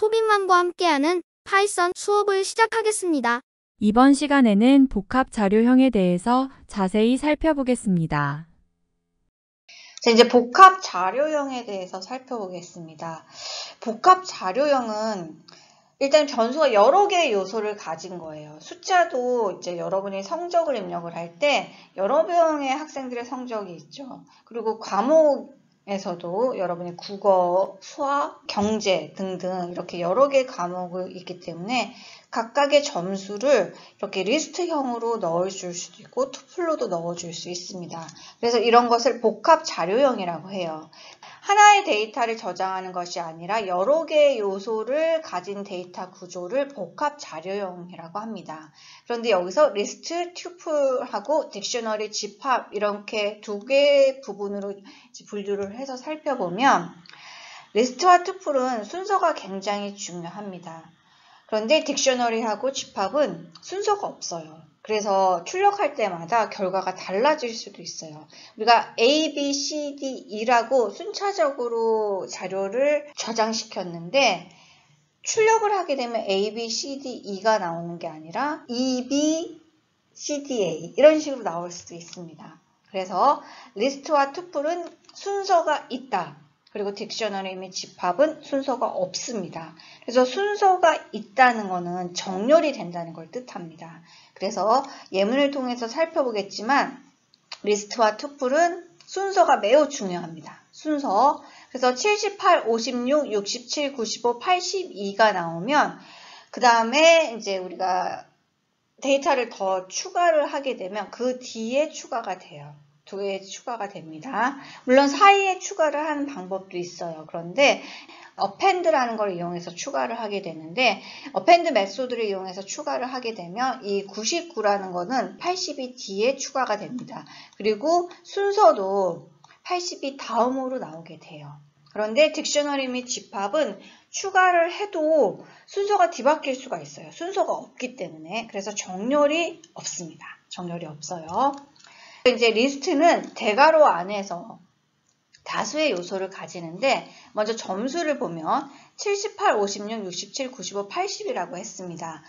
토빈맘과 함께하는 파이썬 수업을 시작하겠습니다. 이번 시간에는 복합 자료형에 대해서 자세히 살펴보겠습니다. 자, 이제 복합 자료형에 대해서 살펴보겠습니다. 복합 자료형은 일단 변수가 여러 개의 요소를 가진 거예요. 숫자도 이제 여러분이 성적을 입력을 할 때 여러 명의 학생들의 성적이 있죠. 그리고 과목에서도 여러분이 국어, 수학, 경제 등등 이렇게 여러 개의 과목이 있기 때문에 각각의 점수를 이렇게 리스트형으로 넣어줄 수도 있고 투플로도 넣어줄 수 있습니다. 그래서 이런 것을 복합 자료형이라고 해요. 하나의 데이터를 저장하는 것이 아니라 여러 개의 요소를 가진 데이터 구조를 복합 자료형이라고 합니다. 그런데 여기서 리스트, 튜플하고 딕셔너리, 집합 이렇게 두 개의 부분으로 분류를 해서 살펴보면 리스트와 튜플은 순서가 굉장히 중요합니다. 그런데 딕셔너리하고 집합은 순서가 없어요. 그래서 출력할 때마다 결과가 달라질 수도 있어요. 우리가 A, B, C, D, E라고 순차적으로 자료를 저장시켰는데 출력을 하게 되면 A, B, C, D, E가 나오는 게 아니라 E, B, C, D, A 이런 식으로 나올 수도 있습니다. 그래서 리스트와 투플은 순서가 있다. 그리고 딕셔너리 및 집합은 순서가 없습니다. 그래서 순서가 있다는 것은 정렬이 된다는 걸 뜻합니다. 그래서 예문을 통해서 살펴보겠지만 리스트와 투플은 순서가 매우 중요합니다. 순서. 그래서 78, 56, 67, 95, 82가 나오면 그 다음에 이제 우리가 데이터를 더 추가를 하게 되면 그 뒤에 추가가 돼요. 두 개 추가가 됩니다. 물론 사이에 추가를 하는 방법도 있어요. 그런데 append라는 걸 이용해서 추가를 하게 되는데 append 메소드를 이용해서 추가를 하게 되면 이 99라는 거는 80이 뒤에 추가가 됩니다. 그리고 순서도 80이 다음으로 나오게 돼요. 그런데 딕셔너리 및 집합은 추가를 해도 순서가 뒤바뀔 수가 있어요. 순서가 없기 때문에. 그래서 정렬이 없습니다. 정렬이 없어요. 이제 리스트는 대괄호 안에서 다수의 요소를 가지는데 먼저 점수를 보면 78, 56, 67, 95, 80이라고 했습니다.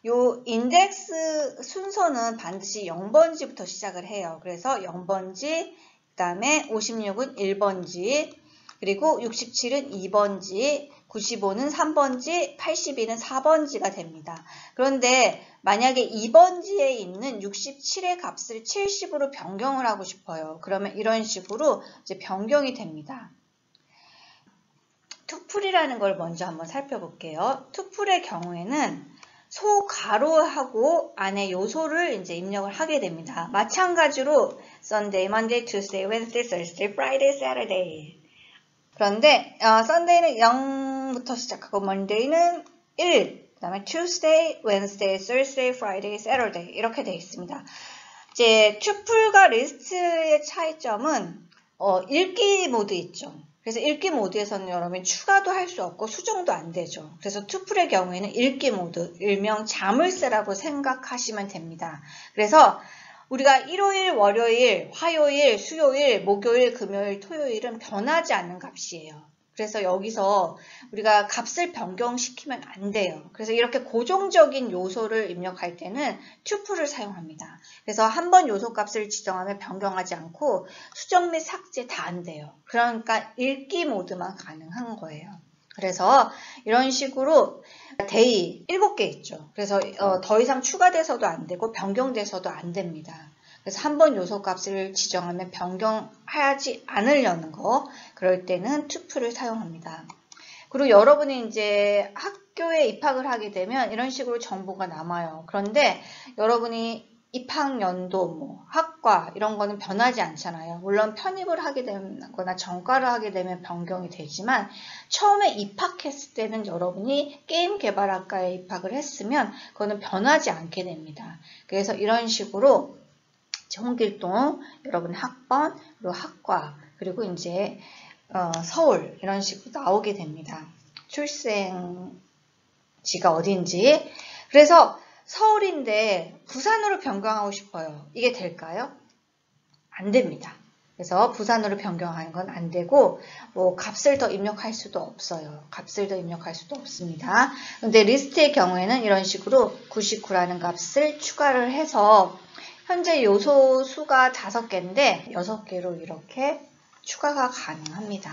요 인덱스 순서는 반드시 0번지부터 시작을 해요. 그래서 0번지, 그 다음에 56은 1번지, 그리고 67은 2번지, 95는 3번지, 82는 4번지가 됩니다. 그런데 만약에 2번지에 있는 67의 값을 70으로 변경을 하고 싶어요. 그러면 이런 식으로 이제 변경이 됩니다. 투플이라는 걸 먼저 한번 살펴볼게요. 투플의 경우에는 소가로하고 안에 요소를 이제 입력을 하게 됩니다. 마찬가지로 Sunday, Monday, Tuesday, Wednesday, Thursday, Friday, Saturday. 그런데 Sunday는 0부터 시작하고 Monday는 1, 그 다음에 Tuesday, Wednesday, Thursday, Friday, Saturday 이렇게 되어 있습니다. 이제 투플과 리스트의 차이점은 읽기 모드 있죠. 그래서 읽기 모드에서는 여러분이 추가도 할 수 없고 수정도 안 되죠. 그래서 투플의 경우에는 읽기 모드, 일명 자물쇠라고 생각하시면 됩니다. 그래서 우리가 일요일, 월요일, 화요일, 수요일, 목요일, 금요일, 토요일은 변하지 않는 값이에요. 그래서 여기서 우리가 값을 변경시키면 안 돼요. 그래서 이렇게 고정적인 요소를 입력할 때는 투플을 사용합니다. 그래서 한 번 요소 값을 지정하면 변경하지 않고 수정 및 삭제 다 안 돼요. 그러니까 읽기 모드만 가능한 거예요. 그래서 이런 식으로 데이 7개 있죠. 그래서 더 이상 추가돼서도 안 되고 변경돼서도 안 됩니다. 그래서 한 번 요소 값을 지정하면 변경하지 않으려는 거, 그럴 때는 투플을 사용합니다. 그리고 여러분이 이제 학교에 입학을 하게 되면 이런 식으로 정보가 남아요. 그런데 여러분이 입학연도, 학과 이런 거는 변하지 않잖아요. 물론 편입을 하게 되거나 전과를 하게 되면 변경이 되지만 처음에 입학했을 때는 여러분이 게임 개발학과에 입학을 했으면 그거는 변하지 않게 됩니다. 그래서 이런 식으로 홍길동, 여러분 학번, 그리고 학과, 그리고 이제 서울 이런 식으로 나오게 됩니다. 출생지가 어딘지. 그래서 서울인데 부산으로 변경하고 싶어요. 이게 될까요? 안 됩니다. 그래서 부산으로 변경하는 건 안 되고 뭐 값을 더 입력할 수도 없어요. 값을 더 입력할 수도 없습니다. 근데 리스트의 경우에는 이런 식으로 99라는 값을 추가를 해서 현재 요소 수가 5개인데 6개로 이렇게 추가가 가능합니다.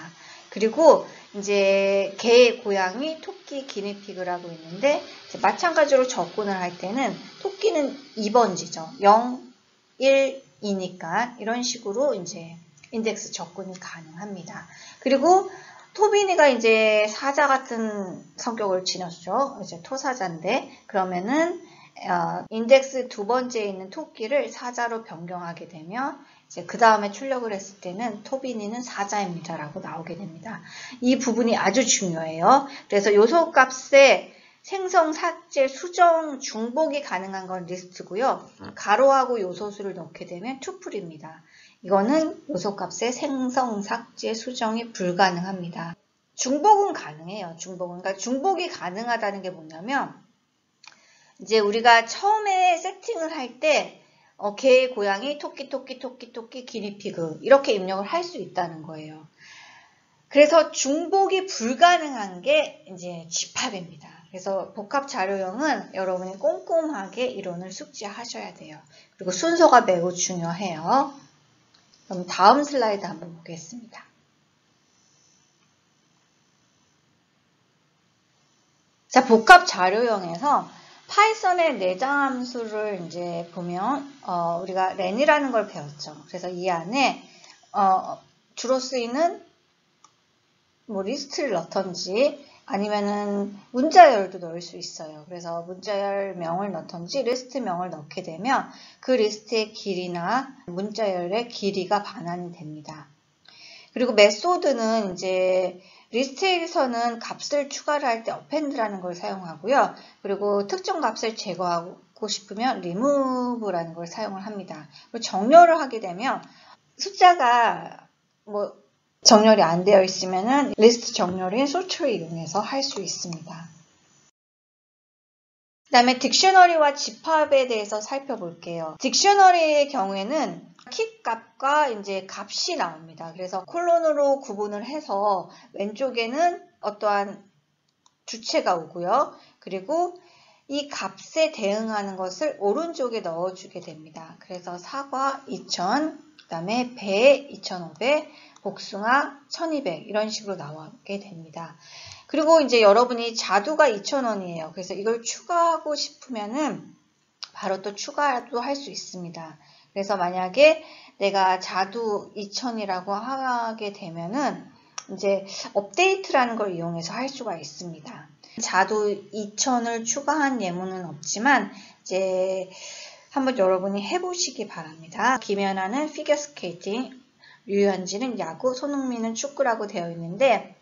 그리고 이제 개, 고양이, 토끼, 기니피그라고 있는데 마찬가지로 접근을 할 때는 토끼는 2번지죠. 0, 1, 2니까 이런 식으로 이제 인덱스 접근이 가능합니다. 그리고 토빈이가 이제 사자 같은 성격을 지녔죠. 이제 토사자인데 그러면은 인덱스 2번째에 있는 토끼를 사자로 변경하게 되면 이제 그 다음에 출력을 했을 때는 토빈이는 사자입니다라고 나오게 됩니다. 이 부분이 아주 중요해요. 그래서 요소값의 생성, 삭제, 수정, 중복이 가능한 건 리스트고요. 가로하고 요소수를 넣게 되면 투플입니다. 이거는 요소값의 생성, 삭제, 수정이 불가능합니다. 중복은 가능해요. 그러니까 중복이 가능하다는 게 뭐냐면 이제 우리가 처음에 세팅을 할 때 개, 고양이, 토끼, 기니피그 이렇게 입력을 할 수 있다는 거예요. 그래서 중복이 불가능한 게 이제 집합입니다. 그래서 복합 자료형은 여러분이 꼼꼼하게 이론을 숙지하셔야 돼요. 그리고 순서가 매우 중요해요. 그럼 다음 슬라이드 한번 보겠습니다. 자, 복합 자료형에서 파이썬의 내장 함수를 이제 보면 우리가 len이라는 걸 배웠죠. 그래서 이 안에 주로 쓰이는 뭐 리스트를 넣던지 아니면은 문자열도 넣을 수 있어요. 그래서 문자열명을 넣던지 리스트명을 넣게 되면 그 리스트의 길이나 문자열의 길이가 반환이 됩니다. 그리고 메소드는 이제 리스트에서는 값을 추가를 할 때 append라는 걸 사용하고요. 그리고 특정 값을 제거하고 싶으면 remove라는 걸 사용을 합니다. 그리고 정렬을 하게 되면 숫자가 뭐 정렬이 안 되어 있으면은 리스트 정렬인 sort를 이용해서 할 수 있습니다. 그 다음에 딕셔너리와 집합에 대해서 살펴볼게요. 딕셔너리의 경우에는 키 값과 이제 값이 나옵니다. 그래서 콜론으로 구분을 해서 왼쪽에는 어떠한 주체가 오고요. 그리고 이 값에 대응하는 것을 오른쪽에 넣어주게 됩니다. 그래서 사과 2000, 그 다음에 배 2500, 복숭아 1200 이런 식으로 나오게 됩니다. 그리고 이제 여러분이 자두가 2,000원이에요. 그래서 이걸 추가하고 싶으면은 바로 또 추가도 할 수 있습니다. 그래서 만약에 내가 자두 2,000이라고 하게 되면은 이제 업데이트라는 걸 이용해서 할 수가 있습니다. 자두 2,000을 추가한 예문은 없지만 이제 한번 여러분이 해보시기 바랍니다. 김연아는 피겨 스케이팅, 류현진은 야구, 손흥민은 축구라고 되어 있는데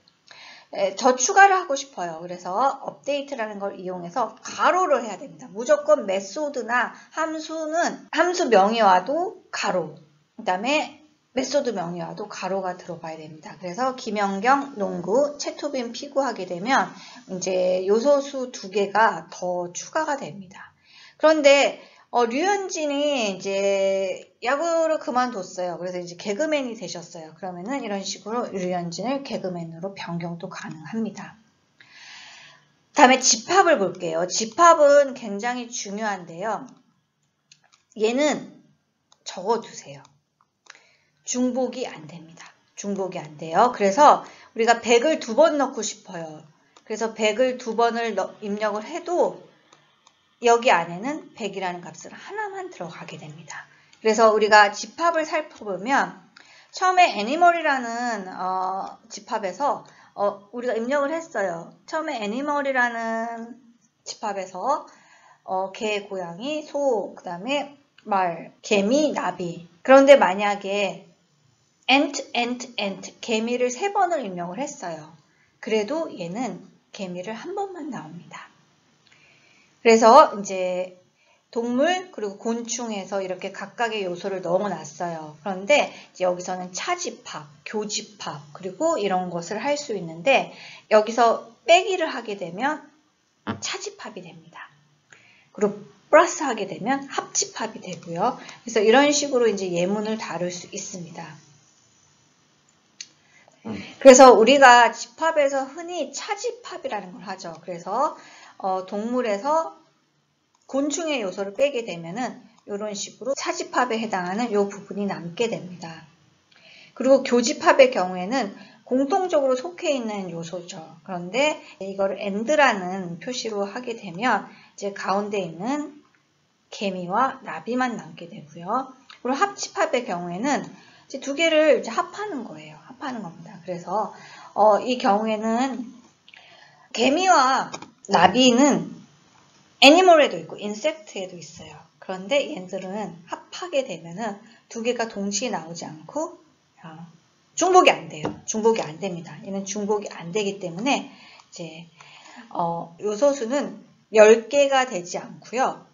저 추가를 하고 싶어요. 그래서 업데이트라는 걸 이용해서 가로를 해야 됩니다. 무조건 메소드나 함수는 함수 명이 와도 가로, 그 다음에 메소드 명이 와도 가로가 들어가야 됩니다. 그래서 김연경 농구, 채토빈 피구 하게 되면 이제 요소수 2개가 더 추가가 됩니다. 그런데 류현진이 이제 야구를 그만뒀어요. 그래서 이제 개그맨이 되셨어요. 그러면은 이런 식으로 류현진을 개그맨으로 변경도 가능합니다. 다음에 집합을 볼게요. 집합은 굉장히 중요한데요. 얘는 적어두세요. 중복이 안 됩니다. 중복이 안 돼요. 그래서 우리가 100을 2번 넣고 싶어요. 그래서 100을 2번을 입력을 해도 여기 안에는 100이라는 값을 하나만 들어가게 됩니다. 그래서 우리가 집합을 살펴보면 처음에 애니멀이라는 집합에서 우리가 입력을 했어요. 처음에 애니멀이라는 집합에서 개, 고양이, 소, 그 다음에 말, 개미, 나비. 그런데 만약에 ant, 개미를 3번을 입력을 했어요. 그래도 얘는 개미를 한 번만 나옵니다. 그래서 이제 동물 그리고 곤충에서 이렇게 각각의 요소를 넣어놨어요. 그런데 이제 여기서는 차집합, 교집합 그리고 이런 것을 할 수 있는데 여기서 빼기를 하게 되면 차집합이 됩니다. 그리고 플러스 하게 되면 합집합이 되고요. 그래서 이런 식으로 이제 예문을 다룰 수 있습니다. 그래서 우리가 집합에서 흔히 차집합이라는 걸 하죠. 그래서 동물에서 곤충의 요소를 빼게 되면은 이런 식으로 차집합에 해당하는 이 부분이 남게 됩니다. 그리고 교집합의 경우에는 공통적으로 속해 있는 요소죠. 그런데 이거를 AND라는 표시로 하게 되면 이제 가운데 있는 개미와 나비만 남게 되고요. 그리고 합집합의 경우에는 이제 두 개를 이제 합하는 거예요. 합하는 겁니다. 그래서 이 경우에는 개미와 나비는 애니멀에도 있고 인섹트에도 있어요. 그런데 얘들은 합하게 되면은 두 개가 동시에 나오지 않고 중복이 안 돼요. 중복이 안 됩니다. 얘는 중복이 안 되기 때문에 이제 요소수는 10개가 되지 않고요.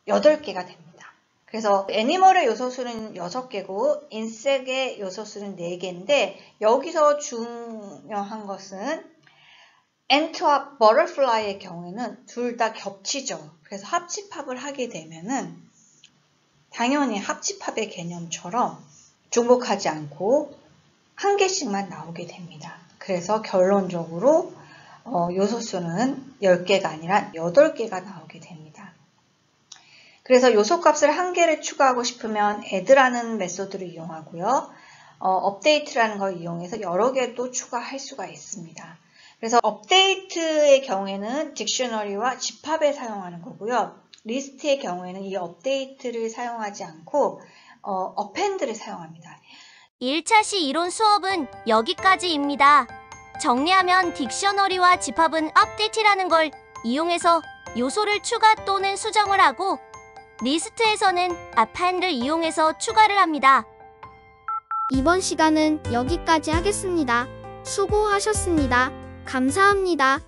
8개가 됩니다. 그래서 애니멀의 요소수는 6개고 인섹의 요소수는 4개인데 여기서 중요한 것은 앤트와 버터플라이의 경우에는 둘 다 겹치죠. 그래서 합집합을 하게 되면은 당연히 합집합의 개념처럼 중복하지 않고 한 개씩만 나오게 됩니다. 그래서 결론적으로 요소수는 10개가 아니라 8개가 나오게 됩니다. 그래서 요소값을 한 개를 추가하고 싶으면 add라는 메소드를 이용하고요. update라는 걸 이용해서 여러 개도 추가할 수가 있습니다. 그래서 update의 경우에는 딕셔너리와 집합에 사용하는 거고요. 리스트의 경우에는 이 update를 사용하지 않고 append를 사용합니다. 1차 시 이론 수업은 여기까지입니다. 정리하면 딕셔너리와 집합은 update라는 걸 이용해서 요소를 추가 또는 수정을 하고 리스트에서는 append를 이용해서 추가를 합니다. 이번 시간은 여기까지 하겠습니다. 수고하셨습니다. 감사합니다.